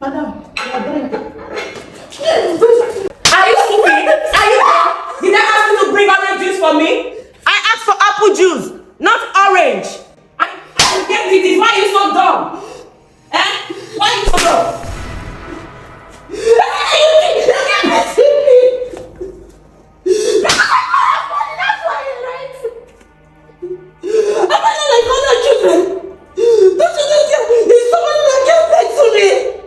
Madam, you are drinking. Are you stupid? Are you dumb? Did I ask you to bring orange juice for me? I asked for apple juice, not orange. I get it. Why are you so dumb? Eh? Why are you so dumb? You can't messing me. That's why you're right. I'm not like other children. Don't you know there's somebody that gets back to me?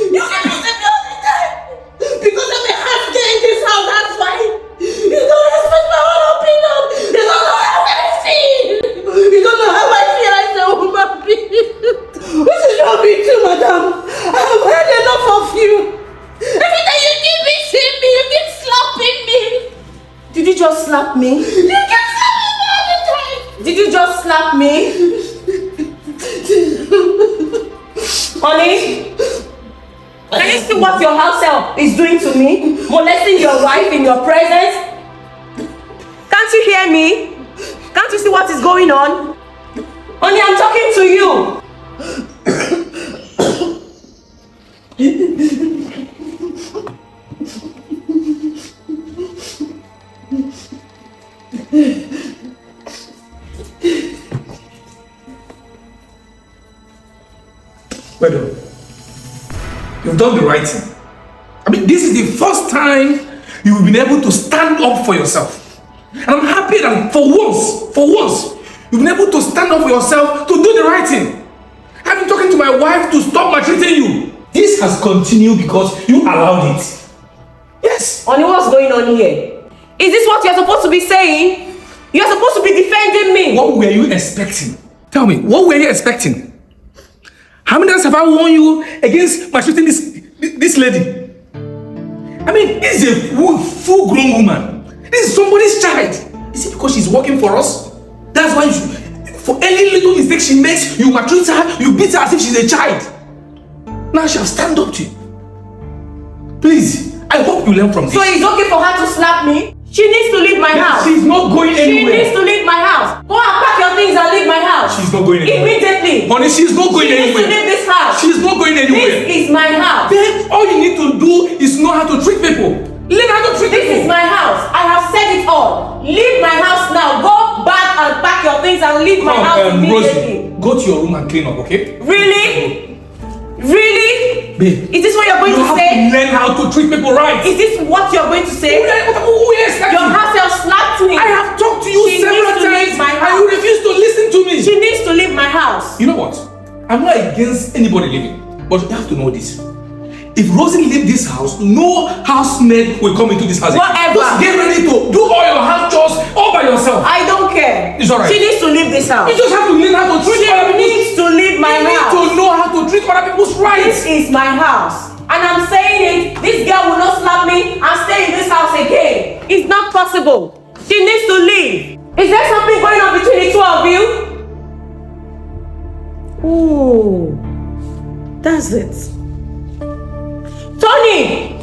You can listen me all the time. Because I'm a half girl in this house, that's why. You don't respect my own opinion. You don't know how I feel. You don't know how I feel as a woman being. What is wrong with you, madam? I have heard enough of you. Every time you keep missing me, you keep slapping me. Did you just slap me? You keep slapping me all the time. Did you just slap me? Honey? Can you see what your house help is doing to me? Molesting your wife in your presence? Can't you hear me? Can't you see what is going on? Honey, I'm talking to you. Well, you've done the right thing. I mean, this is the first time you've been able to stand up for yourself. And I'm happy that for once, you've been able to stand up for yourself to do the right thing. I've been talking to my wife to stop maltreating you. This has continued because you allowed it. Yes. Honey, what's going on here? Is this what you're supposed to be saying? You're supposed to be defending me. What were you expecting? Tell me, what were you expecting? How many times have I warned you against maltreating this lady? I mean, this is a full-grown woman. This is somebody's child. Is it because she's working for us? That's why for any little mistake she makes, you maltreat her, you beat her as if she's a child. Now she'll stand up to you. Please, I hope you learn from this. So it's okay for her to slap me? She needs to leave my house. She's not going anywhere. She needs to leave my house. Go and pack your things and leave my house. She's not going anywhere. Immediately. Honey, she's not going anywhere. She needs to leave this house. She's not going anywhere. This is my house. Then all you need to do is know how to treat people. Learn how to treat people. This is my house. I have said it all. Leave my house now. Go back and pack your things and leave my house immediately. Rosie, go to your room and clean up, okay? Really? Really? Babe, is this what you're going to say? You have to learn how to treat people right. Is this what you're going to say? Who is that? Your house help slapped me. I have talked to you several times and you refuse to listen to me. She needs to leave my house. You know what? I'm not against anybody leaving, but you have to know this. If Rosie leaves this house, no housemaid will come into this house. Whatever. Just get ready to do all your house chores all by yourself. I don't care. It's alright. She needs to leave this house. You just have to learn how to treat other people. She needs to leave my house. You need to know how to treat other people's rights. This is my house. And I'm saying it, this girl will not slap me and stay in this house again. It's not possible. She needs to leave. Is there something going on between the two of you? Oh, that's it. Tony!